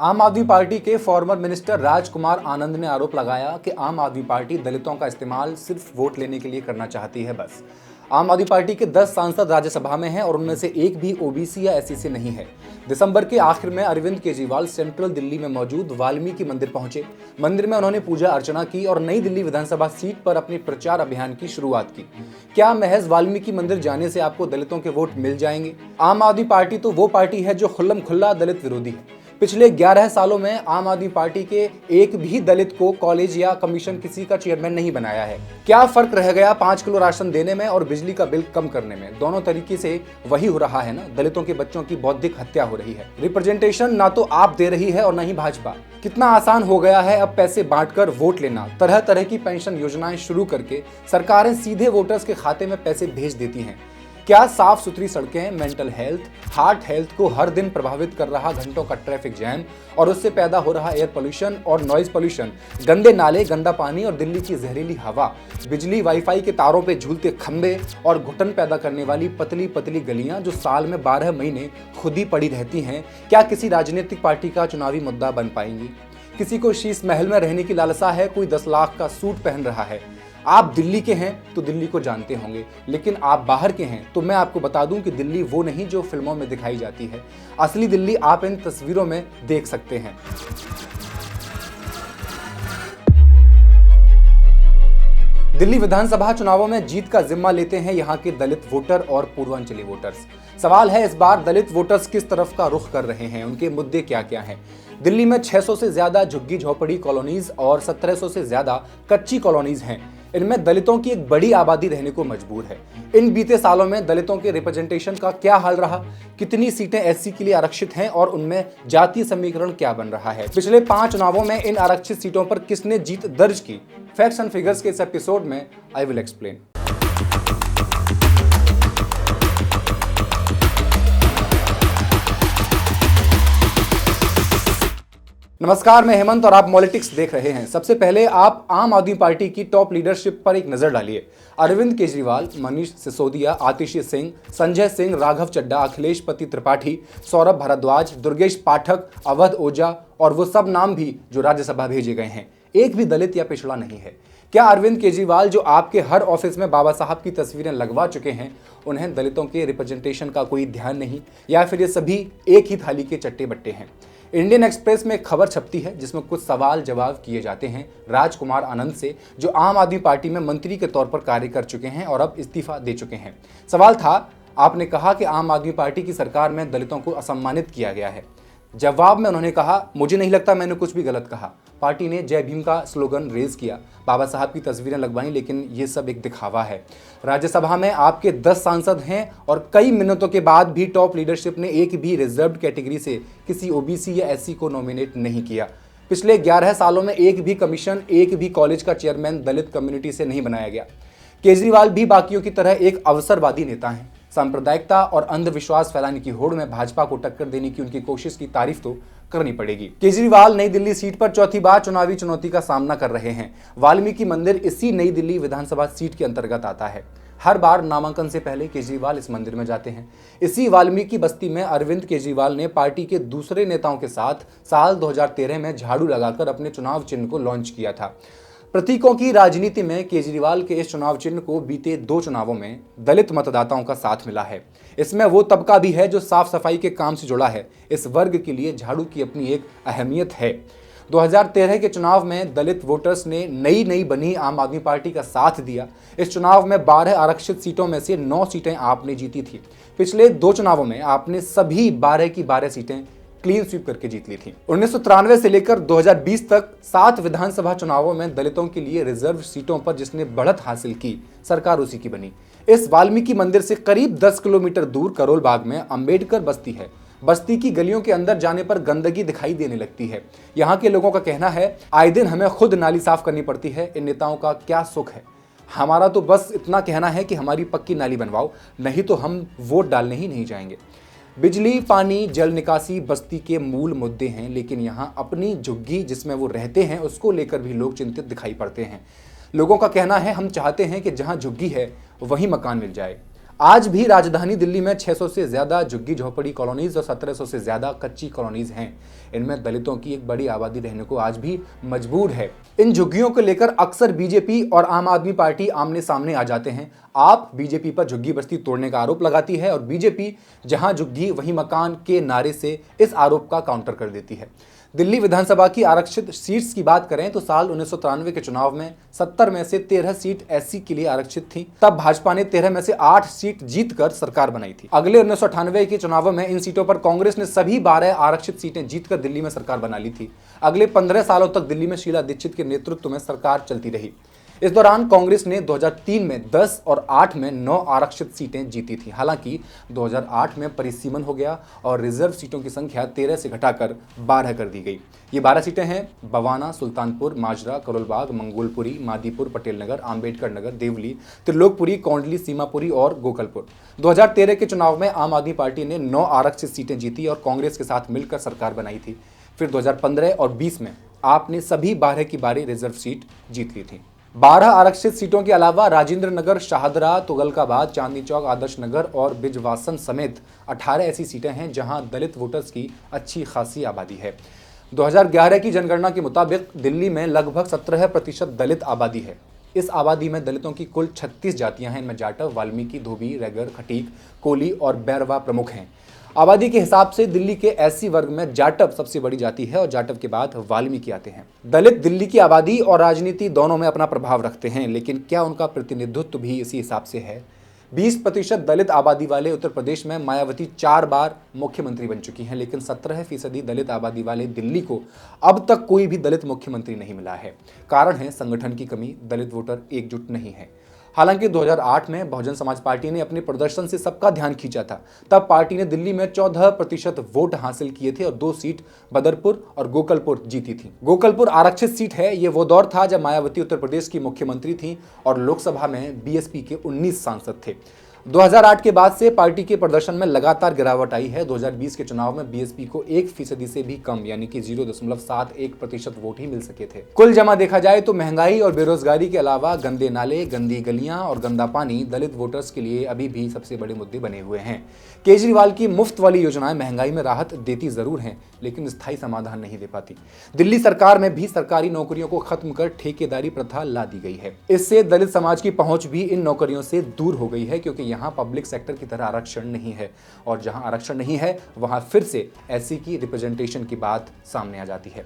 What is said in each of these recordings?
आम आदमी पार्टी के फॉर्मर मिनिस्टर राजकुमार आनंद ने आरोप लगाया कि आम आदमी पार्टी दलितों का इस्तेमाल सिर्फ वोट लेने के लिए करना चाहती है। बस आम आदमी पार्टी के 10 सांसद राज्यसभा में हैं और उनमें से एक भी ओबीसी या एससी से नहीं है। दिसंबर के आखिर में अरविंद केजरीवाल सेंट्रल दिल्ली में मौजूद वाल्मीकि मंदिर पहुंचे। मंदिर में उन्होंने पूजा अर्चना की और नई दिल्ली विधानसभा सीट पर अपने प्रचार अभियान की शुरुआत की। क्या महज वाल्मीकि मंदिर जाने से आपको दलितों के वोट मिल जाएंगे? आम आदमी पार्टी तो वो पार्टी है जो खुल्लम खुल्ला दलित विरोधी है। पिछले 11 सालों में आम आदमी पार्टी के एक भी दलित को कॉलेज या कमीशन किसी का चेयरमैन नहीं बनाया है। क्या फर्क रह गया 5 किलो राशन देने में और बिजली का बिल कम करने में? दोनों तरीके से वही हो रहा है ना। दलितों के बच्चों की बौद्धिक हत्या हो रही है। रिप्रेजेंटेशन ना तो आप दे रही है और ना ही भाजपा। कितना आसान हो गया है अब पैसे बांटकर वोट लेना। तरह तरह की पेंशन योजनाएं शुरू करके सरकारें सीधे वोटर्स के खाते में पैसे भेज देती हैं। क्या साफ सुथरी सड़कें, मेंटल हेल्थ, हार्ट हेल्थ को हर दिन प्रभावित कर रहा घंटों का ट्रैफिक जैम और उससे पैदा हो रहा एयर पोल्यूशन और नॉइज पोल्यूशन, गंदे नाले, गंदा पानी और दिल्ली की जहरीली हवा, बिजली वाईफाई के तारों पे झूलते खंबे और घुटन पैदा करने वाली पतली पतली गलियां जो साल में 12 महीने खुद ही पड़ी रहती हैं, क्या किसी राजनीतिक पार्टी का चुनावी मुद्दा बन पाएंगी? किसी को शीश महल में रहने की लालसा है, कोई 10 लाख का सूट पहन रहा है। आप दिल्ली के हैं तो दिल्ली को जानते होंगे, लेकिन आप बाहर के हैं तो मैं आपको बता दूं कि दिल्ली वो नहीं जो फिल्मों में दिखाई जाती है। असली दिल्ली आप इन तस्वीरों में देख सकते हैं। दिल्ली विधानसभा चुनावों में जीत का जिम्मा लेते हैं यहाँ के दलित वोटर और पूर्वांचली वोटर्स। सवाल है इस बार दलित वोटर्स किस तरफ का रुख कर रहे हैं, उनके मुद्दे क्या क्या हैं। दिल्ली में 600 से ज्यादा झुग्गी झोपड़ी कॉलोनीज और 1700 से ज्यादा कच्ची कॉलोनीज हैं। इनमें दलितों की एक बड़ी आबादी रहने को मजबूर है। इन बीते सालों में दलितों के रिप्रेजेंटेशन का क्या हाल रहा? कितनी सीटें एससी के लिए आरक्षित हैं और उनमें जातीय समीकरण क्या बन रहा है? पिछले 5 चुनावों में इन आरक्षित सीटों पर किसने जीत दर्ज की? फैक्ट्स एंड फिगर्स के इस एपिसोड में आई विल एक्सप्लेन। नमस्कार, मैं हेमंत और आप पॉलिटिक्स देख रहे हैं। सबसे पहले आप आम आदमी पार्टी की टॉप लीडरशिप पर एक नजर डालिए। अरविंद केजरीवाल, मनीष सिसोदिया, आतिशी सिंह, संजय सिंह, राघव चड्ढा, अखिलेश पति त्रिपाठी, सौरभ भारद्वाज, दुर्गेश पाठक, अवध ओझा और वो सब नाम भी जो राज्यसभा भेजे गए हैं, एक भी दलित या पिछड़ा नहीं है। क्या अरविंद केजरीवाल जो आपके हर ऑफिस में बाबा साहब की तस्वीरें लगवा चुके हैं, उन्हें दलितों के रिप्रेजेंटेशन का कोई ध्यान नहीं, या फिर ये सभी एक ही थाली के चट्टे बट्टे हैं? इंडियन एक्सप्रेस में एक खबर छपती है जिसमें कुछ सवाल जवाब किए जाते हैं राजकुमार आनंद से, जो आम आदमी पार्टी में मंत्री के तौर पर कार्य कर चुके हैं और अब इस्तीफा दे चुके हैं। सवाल था, आपने कहा कि आम आदमी पार्टी की सरकार में दलितों को असम्मानित किया गया है। जवाब में उन्होंने कहा, मुझे नहीं लगता मैंने कुछ भी गलत कहा। पार्टी ने जय भीम का स्लोगन रेज किया, बाबा साहब की तस्वीरें लगवाई, लेकिन ये सब एक दिखावा है। राज्यसभा में आपके 10 सांसद हैं और कई मिन्नतों के बाद भी टॉप लीडरशिप ने एक भी रिजर्व्ड कैटेगरी से किसी ओबीसी या एससी को नॉमिनेट नहीं किया। पिछले 11 सालों में एक भी कमीशन, एक भी कॉलेज का चेयरमैन दलित कम्युनिटी से नहीं बनाया गया। केजरीवाल भी बाकियों की तरह एक अवसरवादी नेता हैं। सांप्रदायिकता और अंधविश्वास फैलाने की होड़ में भाजपा को टक्कर देने की उनकी कोशिश की तारीफ तो करनी पड़ेगी। केजरीवाल नई दिल्ली सीट पर चौथी बार चुनावी चुनौती का सामना कर रहे हैं। वाल्मीकि मंदिर इसी नई दिल्ली विधानसभा सीट के अंतर्गत आता है। हर बार नामांकन से पहले केजरीवाल इस मंदिर में जाते हैं। इसी वाल्मीकि बस्ती में अरविंद केजरीवाल ने पार्टी के दूसरे नेताओं के साथ साल 2013 में झाड़ू लगाकर अपने चुनाव चिन्ह को लॉन्च किया था। प्रतीकों की राजनीति में केजरीवाल के इस चुनाव चिन्ह को बीते 2 चुनावों में दलित मतदाताओं का साथ मिला है। इसमें वो तबका भी है जो साफ सफाई के काम से जुड़ा है। इस वर्ग के लिए झाड़ू की अपनी एक अहमियत है। 2013 के चुनाव में दलित वोटर्स ने नई बनी आम आदमी पार्टी का साथ दिया। इस चुनाव में 12 आरक्षित सीटों में से 9 सीटें आपने जीती थी। पिछले 2 चुनावों में आपने सभी 12 की 12 सीटें क्लीन स्वीप करके जीत ली थी। 1993 से लेकर 2020 तक 7 विधानसभा चुनावों में दलितों के लिए रिजर्व सीटों पर जिसने बढ़त हासिल की, सरकार उसी की बनी। इस वाल्मीकि मंदिर से करीब 10 किलोमीटर दूर करोल बाग में अंबेडकर बस्ती है। बस्ती की गलियों के अंदर जाने पर गंदगी दिखाई देने लगती है। यहाँ के लोगों का कहना है, आए दिन हमें खुद नाली साफ करनी पड़ती है। इन नेताओं का क्या सुख है? हमारा तो बस इतना कहना है कि हमारी पक्की नाली बनवाओ, नहीं तो हम वोट डालने ही नहीं जाएंगे। बिजली, पानी, जल निकासी बस्ती के मूल मुद्दे हैं, लेकिन यहाँ अपनी झुग्गी जिसमें वो रहते हैं उसको लेकर भी लोग चिंतित दिखाई पड़ते हैं। लोगों का कहना है, हम चाहते हैं कि जहाँ झुग्गी है वहीं मकान मिल जाए। आज भी राजधानी दिल्ली में 600 से ज्यादा झुग्गी झोपड़ी कॉलोनीज और 1700 से ज्यादा कच्ची कॉलोनीज हैं। इनमें दलितों की एक बड़ी आबादी रहने को आज भी मजबूर है। इन झुग्गियों को लेकर अक्सर बीजेपी और आम आदमी पार्टी आमने सामने आ जाते हैं। आप बीजेपी पर झुग्गी बस्ती तोड़ने का आरोप लगाती है और बीजेपी जहां झुग्गी वहीं मकान के नारे से इस आरोप का काउंटर कर देती है। दिल्ली विधानसभा की आरक्षित सीट्स की बात करें तो साल 1993 के चुनाव में 70 में से 13 सीट एससी के लिए आरक्षित थी। तब भाजपा ने 13 में से 8 सीट जीतकर सरकार बनाई थी। अगले 1998 के चुनावों में इन सीटों पर कांग्रेस ने सभी 12 आरक्षित सीटें जीतकर दिल्ली में सरकार बना ली थी। अगले 15 सालों तक दिल्ली में शीला दीक्षित के नेतृत्व में सरकार चलती रही। इस दौरान कांग्रेस ने 2003 में 10 और 8 में 9 आरक्षित सीटें जीती थी। हालांकि 2008 में परिसीमन हो गया और रिजर्व सीटों की संख्या 13 से घटाकर 12 कर दी गई। ये 12 सीटें हैं बवाना, सुल्तानपुर, माजरा, करोलबाग, मंगोलपुरी, मादीपुर, पटेल नगर, आंबेडकर नगर, देवली, त्रिलोकपुरी, कौंडली, सीमापुरी और गोकलपुर। 2013 के चुनाव में आम आदमी पार्टी ने 9 आरक्षित सीटें जीती और कांग्रेस के साथ मिलकर सरकार बनाई थी। फिर 2015 और 20 में आपने सभी 12 की 12 रिजर्व सीट जीत ली थी। 12 आरक्षित सीटों के अलावा राजेंद्र नगर, शाहदरा, तुगलकाबाद, चांदनी चौक, आदर्श नगर और बिजवासन समेत 18 ऐसी सीटें हैं जहां दलित वोटर्स की अच्छी खासी आबादी है। 2011 की जनगणना के मुताबिक दिल्ली में लगभग 17% दलित आबादी है। इस आबादी में दलितों की कुल 36 जातियां हैं। इनमें जाटव, वाल्मीकि, धोबी, रैगर, खटीक, कोली और बैरवा प्रमुख हैं। आबादी के हिसाब से दिल्ली के एससी वर्ग में जाटव सबसे बड़ी जाति है और जाटव के बाद वाल्मीकि आते हैं। दलित दिल्ली की आबादी और राजनीति दोनों में अपना प्रभाव रखते हैं, लेकिन क्या उनका प्रतिनिधित्व भी इसी हिसाब से है? 20% दलित आबादी वाले उत्तर प्रदेश में मायावती 4 बार मुख्यमंत्री बन चुकी हैं, लेकिन 17% दलित आबादी वाले दिल्ली को अब तक कोई भी दलित मुख्यमंत्री नहीं मिला है। कारण है संगठन की कमी, दलित वोटर एकजुट नहीं है। हालांकि 2008 में बहुजन समाज पार्टी ने अपने प्रदर्शन से सबका ध्यान खींचा था। तब पार्टी ने दिल्ली में 14% वोट हासिल किए थे और 2 सीट बदरपुर और गोकलपुर जीती थी। गोकलपुर आरक्षित सीट है। ये वो दौर था जब मायावती उत्तर प्रदेश की मुख्यमंत्री थी और लोकसभा में बीएसपी के 19 सांसद थे। 2008 के बाद से पार्टी के प्रदर्शन में लगातार गिरावट आई है। 2020 के चुनाव में बीएसपी को 1% से भी कम यानी कि 0.71% वोट ही मिल सके थे। कुल जमा देखा जाए तो महंगाई और बेरोजगारी के अलावा गंदे नाले, गंदी गलियां और गंदा पानी दलित वोटर्स के लिए अभी भी सबसे बड़े मुद्दे बने हुए हैं। केजरीवाल की मुफ्त वाली योजनाएं महंगाई में राहत देती जरूर हैं, लेकिन स्थायी समाधान नहीं दे पाती। दिल्ली सरकार में भी सरकारी नौकरियों को खत्म कर ठेकेदारी प्रथा ला दी गई है। इससे दलित समाज की पहुंच भी इन नौकरियों से दूर हो गई है, क्योंकि यहाँ पब्लिक सेक्टर की तरह आरक्षण नहीं है और जहां आरक्षण नहीं है वहां फिर से एससी की रिप्रेजेंटेशन की बात सामने आ जाती है।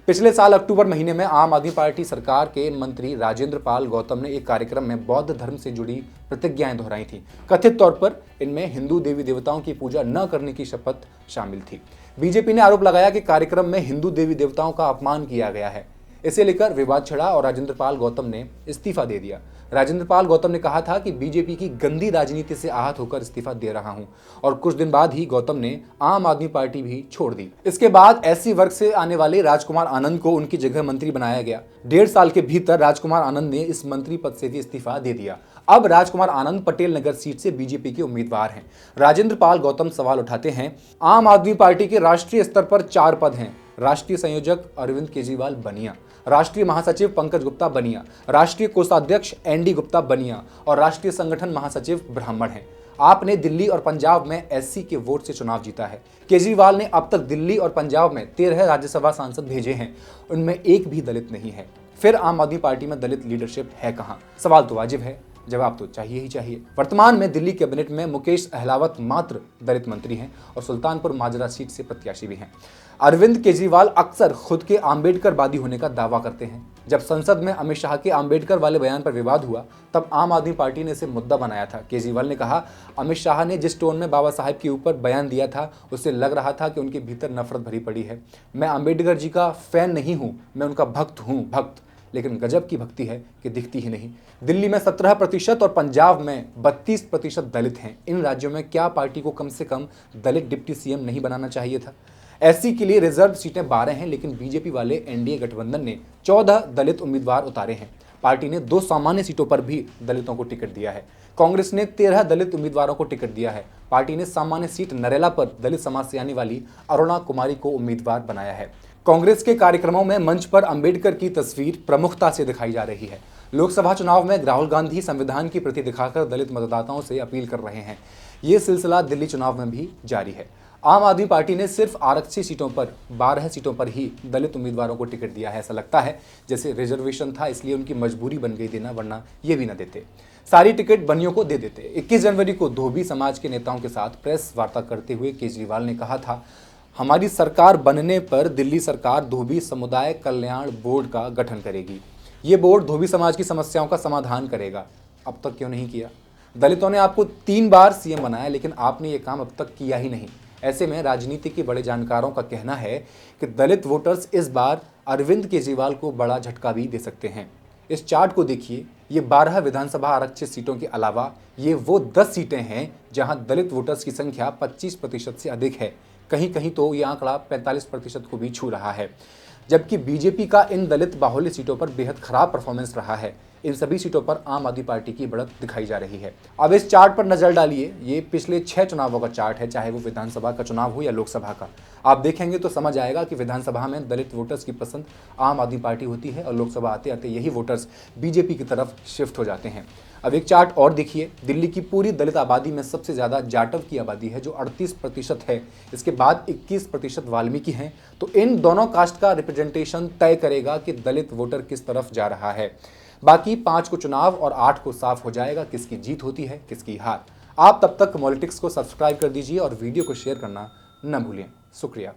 पिछले साल अक्टूबर महीने में आम आदमी पार्टी सरकार के मंत्री राजेंद्र पाल गौतम ने एक कार्यक्रम में बौद्ध धर्म से जुड़ी प्रतिज्ञाएं दोहराई थी। कथित तौर पर इनमें हिंदू देवी देवताओं की पूजा न करने की शपथ शामिल थी। बीजेपी ने आरोप लगाया कि कार्यक्रम में हिंदू देवी देवताओं का अपमान किया गया है। इसे लेकर विवाद छिड़ा और राजेंद्र पाल गौतम ने इस्तीफा दे दिया। राजेंद्र पाल गौतम ने कहा था कि बीजेपी की गंदी राजनीति से आहत होकर इस्तीफा दे रहा हूं और कुछ दिन बाद ही गौतम ने आम आदमी पार्टी भी छोड़ दी। इसके बाद एससी वर्ग से आने वाले राजकुमार आनंद को उनकी जगह मंत्री बनाया गया। 1.5 साल के भीतर राजकुमार आनंद ने इस मंत्री पद से भी इस्तीफा दे दिया। अब राजकुमार आनंद पटेल नगर सीट से बीजेपी के उम्मीदवार हैं। राजेंद्र पाल गौतम सवाल उठाते हैं, आम आदमी पार्टी के राष्ट्रीय स्तर पर 4 पद हैं। राष्ट्रीय संयोजक अरविंद केजरीवाल बनिया, राष्ट्रीय महासचिव पंकज गुप्ता बनिया, राष्ट्रीय कोषाध्यक्ष एनडी गुप्ता बनिया और राष्ट्रीय संगठन महासचिव ब्राह्मण हैं। आपने दिल्ली और पंजाब में एससी के वोट से चुनाव जीता है। केजरीवाल ने अब तक दिल्ली और पंजाब में 13 राज्यसभा सांसद भेजे हैं, उनमें एक भी दलित नहीं है। फिर आम आदमी पार्टी में दलित लीडरशिप है कहां? सवाल तो वाजिब है, जवाब तो चाहिए ही चाहिए। वर्तमान में दिल्ली कैबिनेट में मुकेश अहलावत मात्र दलित मंत्री हैं और सुल्तानपुर माजरा सीट से प्रत्याशी भी हैं। अरविंद केजरीवाल अक्सर खुद के आंबेडकरवादी होने का दावा करते हैं। जब संसद में अमित शाह के आंबेडकर वाले बयान पर विवाद हुआ तब आम आदमी पार्टी ने इसे मुद्दा बनाया था। केजरीवाल ने कहा, अमित शाह ने जिस टोन में बाबा साहेब के ऊपर बयान दिया था उससे लग रहा था कि उनके भीतर नफरत भरी पड़ी है। मैं आंबेडकर जी का फैन नहीं हूँ, मैं उनका भक्त हूँ, भक्त। लेकिन गजब की भक्ति है कि दिखती ही नहीं। दिल्ली में 17% और पंजाब में 32% दलित हैं। इन राज्यों में क्या पार्टी को कम से कम दलित डिप्टी सीएम नहीं बनाना चाहिए था? एससी के लिए रिजर्व सीटें 12 हैं, लेकिन बीजेपी वाले एनडीए गठबंधन ने 14 दलित उम्मीदवार उतारे हैं। पार्टी ने 2 सामान्य सीटों पर भी दलितों को टिकट दिया है। कांग्रेस ने 13 दलित उम्मीदवारों को टिकट दिया है। पार्टी ने सामान्य सीट नरेला पर दलित समाज से आने वाली अरुणा कुमारी को उम्मीदवार बनाया है। कांग्रेस के कार्यक्रमों में मंच पर अंबेडकर की तस्वीर प्रमुखता से दिखाई जा रही है। लोकसभा चुनाव में राहुल गांधी संविधान की प्रति दिखाकर दलित मतदाताओं से अपील कर रहे हैं। ये सिलसिला दिल्ली चुनाव में भी जारी है। आम आदमी पार्टी ने सिर्फ आरक्षित सीटों पर 12 सीटों पर ही दलित उम्मीदवारों को टिकट दिया है। ऐसा लगता है जैसे रिजर्वेशन था, इसलिए उनकी मजबूरी बन गई देना, वरना ये भी न देते। सारी टिकट बनियों को दे देते। 21 जनवरी को धोबी समाज के नेताओं के साथ प्रेस वार्ता करते हुए केजरीवाल ने कहा था, हमारी सरकार बनने पर दिल्ली सरकार धोबी समुदाय कल्याण बोर्ड का गठन करेगी। ये बोर्ड धोबी समाज की समस्याओं का समाधान करेगा। अब तक क्यों नहीं किया? दलितों ने आपको 3 बार सीएम बनाया, लेकिन आपने ये काम अब तक किया ही नहीं। ऐसे में राजनीति के बड़े जानकारों का कहना है कि दलित वोटर्स इस बार अरविंद केजरीवाल को बड़ा झटका भी दे सकते हैं। इस चार्ट को देखिए, ये 12 विधानसभा आरक्षित सीटों के अलावा ये वो 10 सीटें हैं जहां दलित वोटर्स की संख्या 25% से अधिक है। कहीं कहीं तो ये आंकड़ा 45% को भी छू रहा है। जबकि बीजेपी का इन दलित बाहुल्य सीटों पर बेहद खराब परफॉर्मेंस रहा है। इन सभी सीटों पर आम आदमी पार्टी की बढ़त दिखाई जा रही है। अब इस चार्ट पर नजर डालिए। ये पिछले 6 चुनावों का चार्ट है, चाहे वो विधानसभा का चुनाव हो या लोकसभा का। आप देखेंगे तो समझ आएगा कि विधानसभा में दलित वोटर्स की पसंद आम आदमी पार्टी होती है और लोकसभा आते आते यही वोटर्स बीजेपी की तरफ शिफ्ट हो जाते हैं। अब एक चार्ट और देखिए। दिल्ली की पूरी दलित आबादी में सबसे ज़्यादा जाटव की आबादी है, जो 38% है। इसके बाद 21% वाल्मीकि हैं। तो इन दोनों कास्ट का रिप्रेजेंटेशन तय करेगा कि दलित वोटर किस तरफ जा रहा है। बाकी 5 को चुनाव और 8 को साफ हो जाएगा किसकी जीत होती है, किसकी हार। आप तब तक पॉलिटिक्स को सब्सक्राइब कर दीजिए और वीडियो को शेयर करना न भूलें। शुक्रिया।